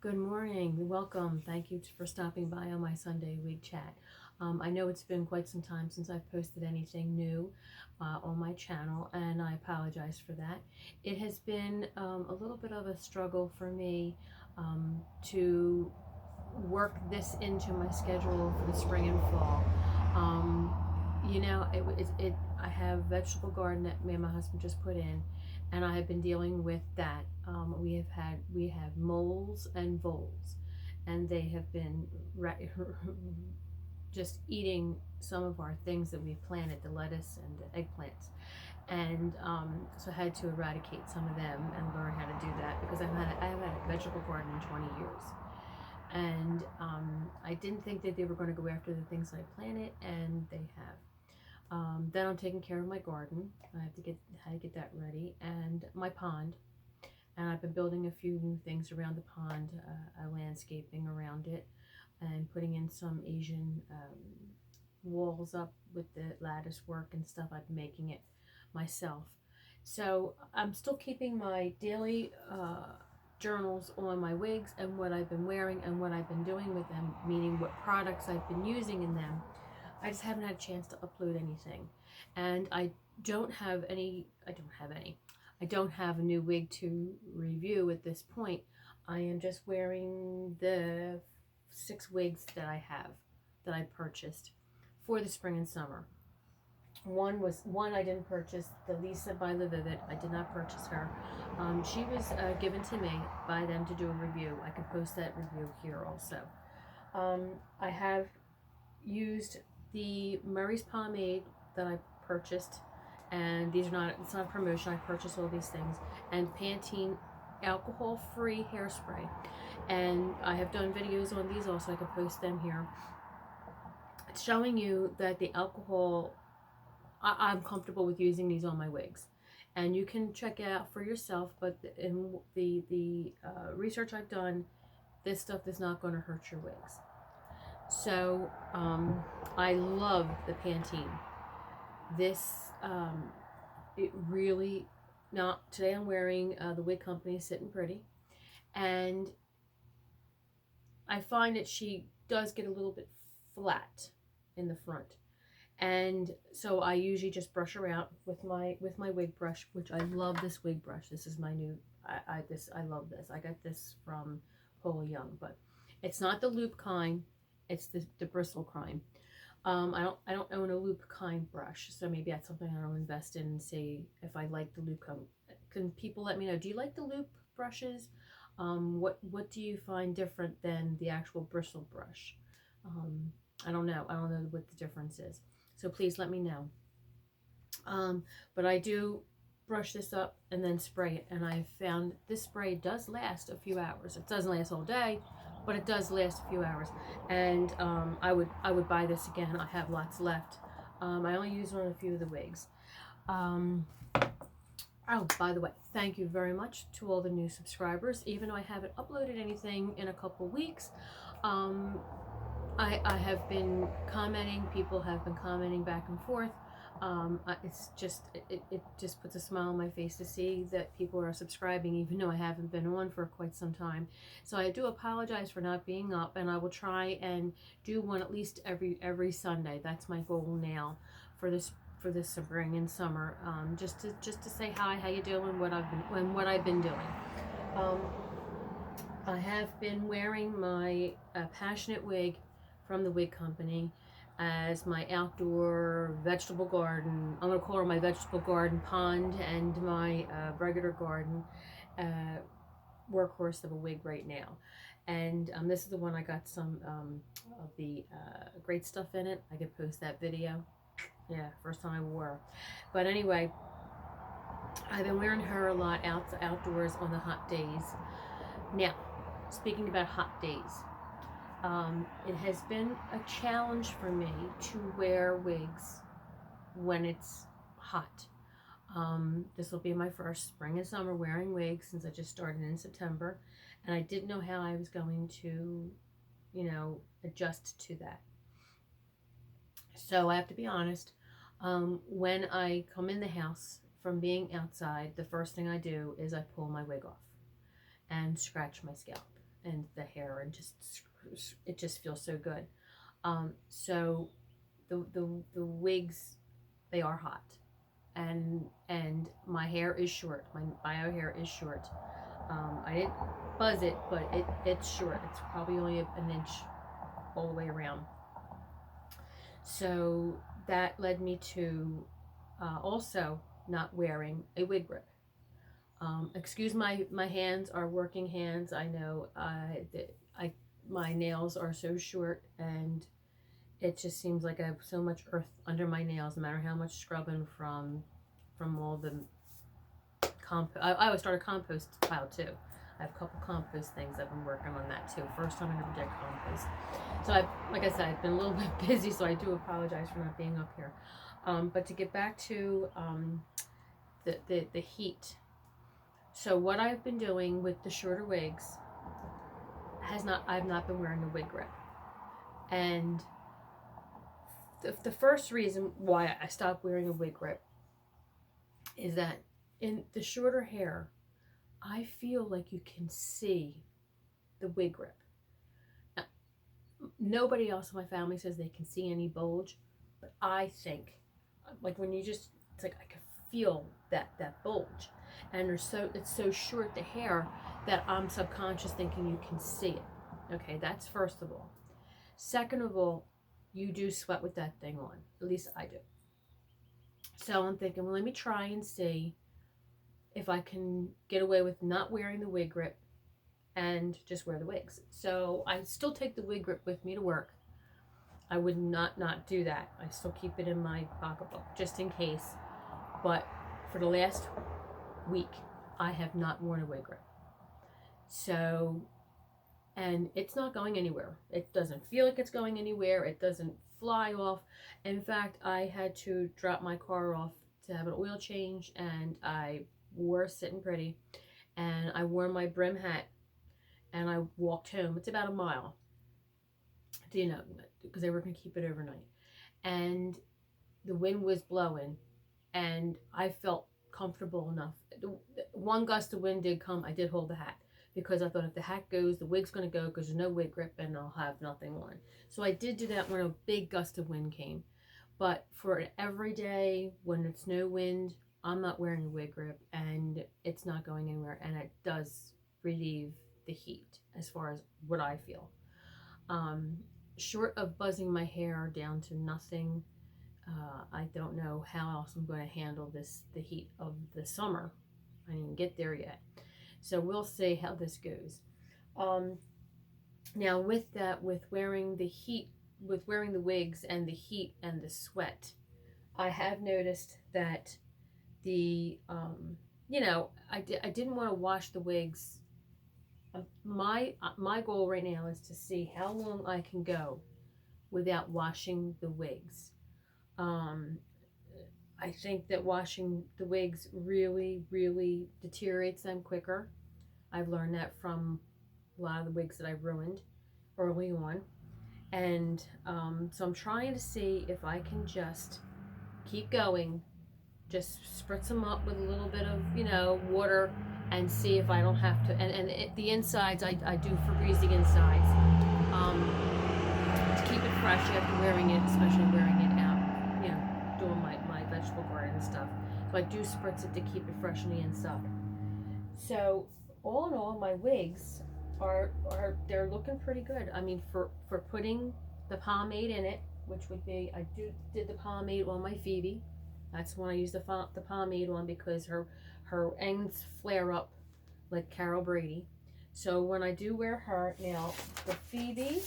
Good morning. Welcome. Thank you for stopping by on my Sunday wig chat. I know it's been quite some time since I've posted anything new on my channel, and I apologize for that. It has been a little bit of a struggle for me to work this into my schedule for the spring and fall. You know, I have a vegetable garden that me and my husband just put in, and I have been dealing with that. We have moles and voles, and they have been just eating some of our things that we planted, the lettuce and the eggplants, and so I had to eradicate some of them and learn how to do that because I have had a vegetable garden in 20 years. And I didn't think that they were going to go after the things I planted, and they have. Then I'm taking care of my garden. I have to get that ready, and my pond. And I've been building a few new things around the pond, landscaping around it, and putting in some Asian walls up with the lattice work and stuff. I've been making it myself. So I'm still keeping my daily journals on my wigs and what I've been wearing and what I've been doing with them, meaning what products I've been using in them. I just haven't had a chance to upload anything, and I don't have any. I don't have a new wig to review at this point. I am just wearing the 6 wigs that I have, that I purchased for the spring and summer. One I didn't purchase, the Lisa by the Vivid. I did not purchase her. She was given to me by them to do a review. I can post that review here also. I have used the Murray's pomade that I purchased, and it's not a promotion. I purchased all these things, and Pantene alcohol-free hairspray, and I have done videos on these also. I can post them here. It's showing you that the alcohol, I'm comfortable with using these on my wigs, and you can check it out for yourself. But in the research I've done, this stuff is not going to hurt your wigs. So I love the Pantene. This it really, now today I'm wearing the Wig Company Sitting Pretty, and I find that she does get a little bit flat in the front, and so I usually just brush her out with my wig brush, which I love. This wig brush, this is my new, I love this. I got this from Paula Young, but it's not the loop kind. It's the bristle kind. I don't own a loop kind brush, so maybe that's something I'll invest in and see if I like the loop kind. Can people let me know? Do you like the loop brushes? What do you find different than the actual bristle brush? I don't know. I don't know what the difference is. So please let me know. But I do brush this up and then spray it, and I found this spray does last a few hours. It doesn't last all day, but it does last a few hours, and I would buy this again. I have lots left. I only use it on a few of the wigs. Oh, by the way, thank you very much to all the new subscribers. Even though I haven't uploaded anything in a couple weeks, I have been commenting. People have been commenting back and forth. It's just, it just puts a smile on my face to see that people are subscribing, even though I haven't been on for quite some time. So I do apologize for not being up, and I will try and do one at least every Sunday. That's my goal now for this spring and summer. Just to say hi, how you doing, what I've been doing. I have been wearing my Passionate wig from the Wig Company as my outdoor vegetable garden. I'm going to call her my vegetable garden pond, and my regular garden workhorse of a wig right now. And this is the one I got some of the great stuff in it. I could post that video. Yeah, first time I wore her. But anyway, I've been wearing her a lot outdoors on the hot days. Now, speaking about hot days, it has been a challenge for me to wear wigs when it's hot. This will be my first spring and summer wearing wigs since I just started in September, and I didn't know how I was going to, adjust to that. So I have to be honest, when I come in the house from being outside, the first thing I do is I pull my wig off and scratch my scalp and the hair, and just it just feels so good. So the wigs, they are hot, and my hair is short. My bio hair is short. I didn't buzz it, but it's short. It's probably only an inch all the way around. So that led me to also not wearing a wig grip. Excuse my hands are working hands. I know I my nails are so short, and it just seems like I have so much earth under my nails, no matter how much scrubbing from all the compost. I always start a compost pile too. I have a couple compost things. I've been working on that too. First time I ever did compost. So like I said, I've been a little bit busy, so I do apologize for not being up here. But to get back to the heat. So what I've been doing with the shorter wigs I've not been wearing a wig grip. And the first reason why I stopped wearing a wig grip is that in the shorter hair, I feel like you can see the wig grip. Now, nobody else in my family says they can see any bulge, but I think, like when you just, it's like I can feel that bulge, and it's so short, the hair, that I'm subconscious thinking you can see it. Okay, that's first of all. Second of all, you do sweat with that thing on. At least I do. So I'm thinking, well, let me try and see if I can get away with not wearing the wig grip and just wear the wigs. So I still take the wig grip with me to work. I would not do that. I still keep it in my pocketbook just in case. But for the last week, I have not worn a wig grip. So, and it's not going anywhere. It doesn't feel like it's going anywhere. It doesn't fly off. In fact, I had to drop my car off to have an oil change, and I wore Sitting Pretty, and I wore my brim hat, and I walked home. It's about a mile, you know, because they were going to keep it overnight. And the wind was blowing, and I felt comfortable enough. One gust of wind did come. I did hold the hat, because I thought if the hat goes, the wig's going to go, because there's no wig grip and I'll have nothing on. So I did do that when a big gust of wind came. But for an everyday, when it's no wind, I'm not wearing a wig grip, and it's not going anywhere, and it does relieve the heat as far as what I feel. Short of buzzing my hair down to nothing, I don't know how else I'm going to handle the heat of the summer. I didn't get there yet. So we'll see how this goes. Now with that, with wearing the wigs and the heat and the sweat, I have noticed that I didn't want to wash the wigs. My goal right now is to see how long I can go without washing the wigs. I think that washing the wigs really, really deteriorates them quicker. I've learned that from a lot of the wigs that I've ruined early on. And so I'm trying to see if I can just keep going, just spritz them up with a little bit of, water, and see if I don't have to. And the insides, I do Febreze the insides. To keep it fresh, you have to wearing it, especially wearing it out, doing my vegetable garden and stuff. So I do spritz it to keep it fresh on the inside. So all in all, my wigs they're looking pretty good. I mean, for putting the pomade in it, which would be, I did the pomade on my Phoebe. That's when I use the pomade on, because her ends flare up like Carol Brady. So when I do wear her, now the Phoebe,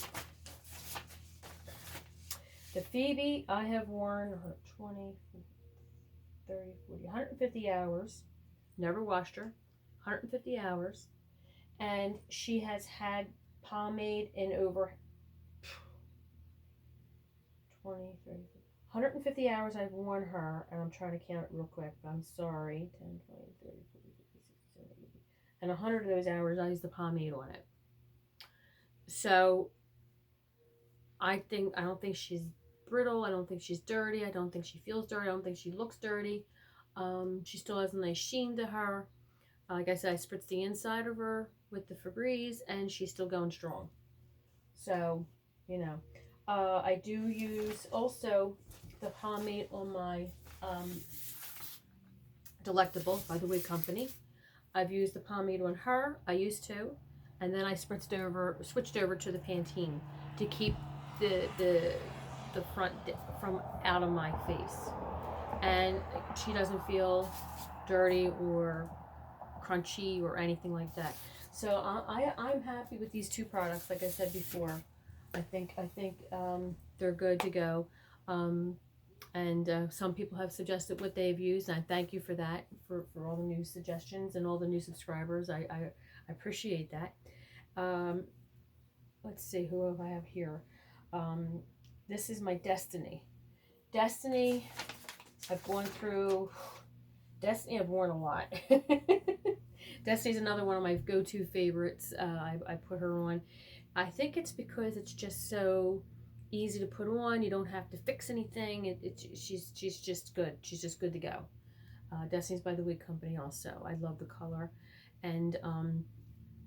I have worn her 20, 30, 40, 150 hours. Never washed her. 150 hours. And she has had pomade in over 20, 30, 150 hours I've worn her, and I'm trying to count it real quick. I'm sorry. 10, 20, 30, 40, 50, 60, 70, 80. And 100 of those hours I used the pomade on it. So I don't think she's brittle. I don't think she's dirty. I don't think she feels dirty. I don't think she looks dirty. She still has a nice sheen to her. Like I said, I spritzed the inside of her with the Febreze, and she's still going strong. So, you know, I do use also the pomade on my um, Delectable by the Wig Company. I've used the pomade on her. I used to, and then I switched over to the Pantene to keep the front from out of my face, and she doesn't feel dirty or crunchy or anything like that. So I'm happy with these two products. Like I said before, I think they're good to go. Um, and some people have suggested what they've used, and I thank you for that, for all the new suggestions and all the new subscribers. I appreciate that. Um, let's see, who have I have here? Um, this is my Destiny. Destiny, I've gone through. Destiny, I've worn a lot. Destiny's another one of my go-to favorites. I put her on. I think it's because it's just so easy to put on. You don't have to fix anything. She's just good. She's just good to go. Destiny's by the Wig Company also. I love the color. And,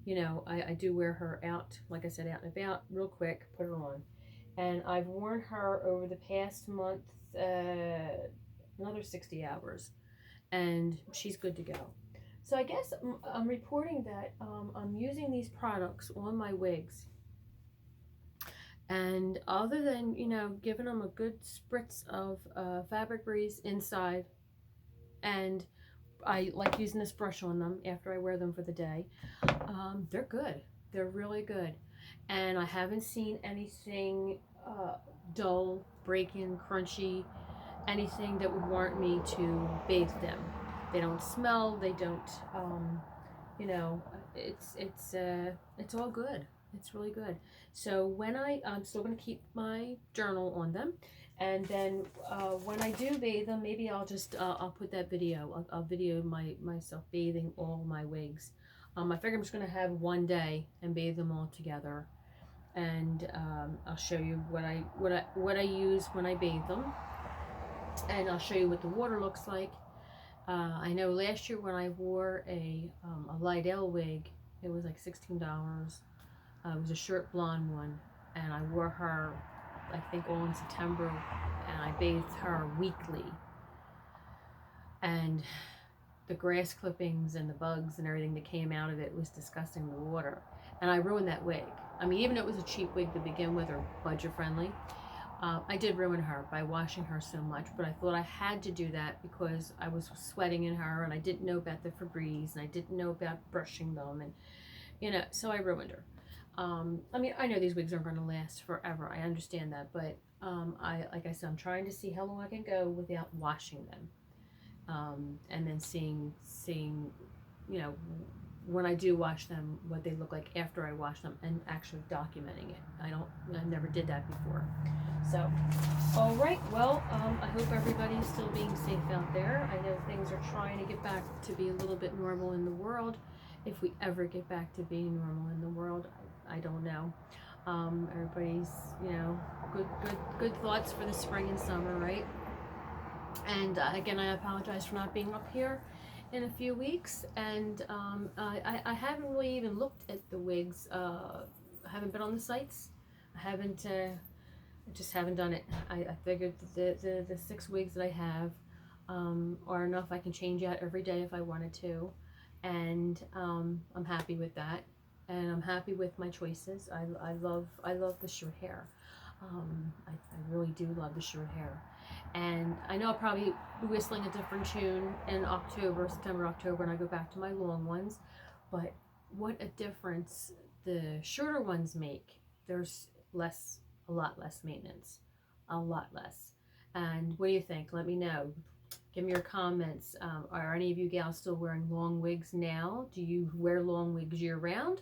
you know, I do wear her out, like I said, out and about real quick, put her on. And I've worn her over the past month, another 60 hours. And she's good to go. So I guess I'm reporting that I'm using these products on my wigs. And other than, you know, giving them a good spritz of fabric grease inside, and I like using this brush on them after I wear them for the day, they're good. They're really good. And I haven't seen anything dull, breaking, crunchy, anything that would warrant me to bathe them. They don't smell. They don't, you know, it's all good. It's really good. So when I'm still going to keep my journal on them, and then when I do bathe them, maybe I'll just I'll put that video. I'll video myself bathing all my wigs. I figure I'm just going to have one day and bathe them all together, and I'll show you what I use when I bathe them, and I'll show you what the water looks like. I know last year when I wore a Lydell wig, it was like $16. It was a short blonde one, and I wore her, I think, all in September, and I bathed her weekly. And the grass clippings and the bugs and everything that came out of it was disgusting, the water. And I ruined that wig. I mean, even if it was a cheap wig to begin with, or budget friendly, I did ruin her by washing her so much, but I thought I had to do that because I was sweating in her, and I didn't know about the Febreze, and I didn't know about brushing them, and, you know, so I ruined her. I mean, I know these wigs aren't going to last forever. I understand that, but like I said, I'm trying to see how long I can go without washing them, and then seeing, you know, when I do wash them, what they look like after I wash them, and actually documenting it. I never did that before. So, all right. Well, I hope everybody's still being safe out there. I know things are trying to get back to be a little bit normal in the world. If we ever get back to being normal in the world, I don't know. Everybody's, you know, good thoughts for the spring and summer, right? And again, I apologize for not being up here in a few weeks, and I haven't really even looked at the wigs. I haven't been on the sites. I just haven't done it. I figured the 6 wigs that I have are enough. I can change out every day if I wanted to, and I'm happy with that, and I'm happy with my choices. I love the short hair. I really do love the short hair. And I know I'll probably be whistling a different tune in September, October, and I go back to my long ones. But what a difference the shorter ones make. There's a lot less maintenance. A lot less. And what do you think? Let me know. Give me your comments. Are any of you gals still wearing long wigs now? Do you wear long wigs year round?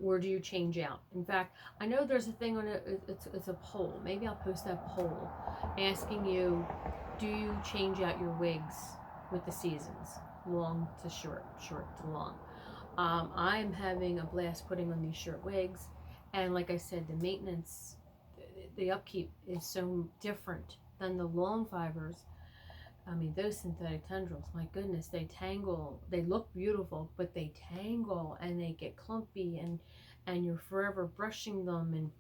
Or do you change out? In fact, I know there's a thing on it, it's a poll. Maybe I'll post that poll asking you, do you change out your wigs with the seasons? Long to short, short to long. I'm having a blast putting on these short wigs, and like I said, the maintenance, the upkeep is so different than the long fibers. I mean, those synthetic tendrils, my goodness, they tangle. They look beautiful, but they tangle and they get clumpy, and you're forever brushing them. And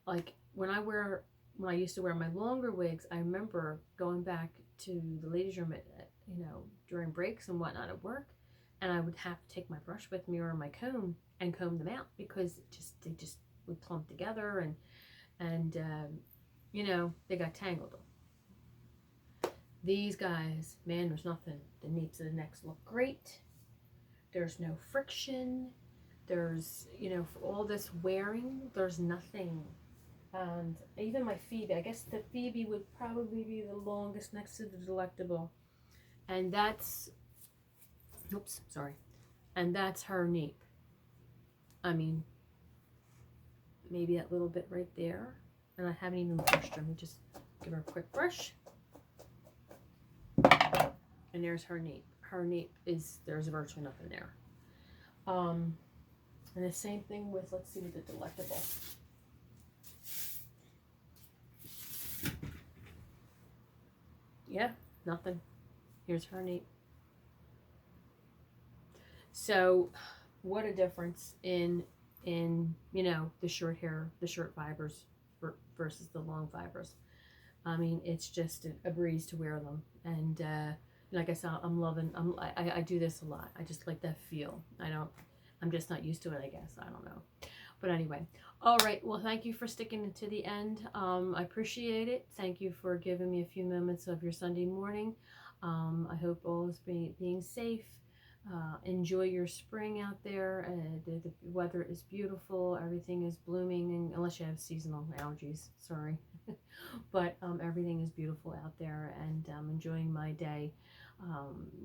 like when I used to wear my longer wigs, I remember going back to the ladies' room during breaks and whatnot at work, and I would have to take my brush with me or my comb and comb them out because they just would clump together, and they got tangled. These guys, man, there's nothing. The napes of the necks look great. There's no friction. There's, for all this wearing, there's nothing. And even my Phoebe, I guess the Phoebe would probably be the longest next to the Delectable. And that's, oops, sorry. And that's her nape. I mean, maybe that little bit right there. And I haven't even brushed her. Let me just give her a quick brush. And there's her nape. Her nape there's virtually nothing there. And the same thing with, let's see, with the Delectable. Yeah, nothing. Here's her nape. So, what a difference in the short hair, the short fibers versus the long fibers. I mean, it's just a breeze to wear them. And like I said, I do this a lot. I just like that feel. I'm just not used to it, I guess. I don't know. But anyway, all right. Well, thank you for sticking to the end. I appreciate it. Thank you for giving me a few moments of your Sunday morning. I hope all is being safe. Enjoy your spring out there. The weather is beautiful. Everything is blooming, and unless you have seasonal allergies, sorry. But everything is beautiful out there, and I'm enjoying my day,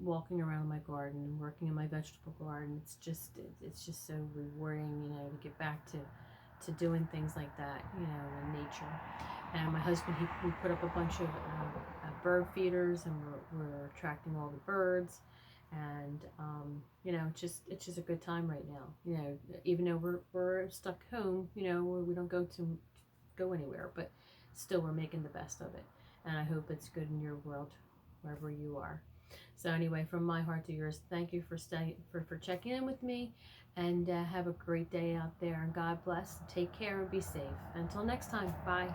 walking around my garden, working in my vegetable garden. It's just so rewarding, to get back to doing things like that, in nature. And my husband, we put up a bunch of bird feeders, and we're attracting all the birds. And it's just a good time right now. Even though we're stuck home, we don't go anywhere, but still we're making the best of it. And I hope it's good in your world, wherever you are. So anyway, from my heart to yours, thank you for checking in with me, and have a great day out there. And God bless. Take care and be safe. Until next time, bye.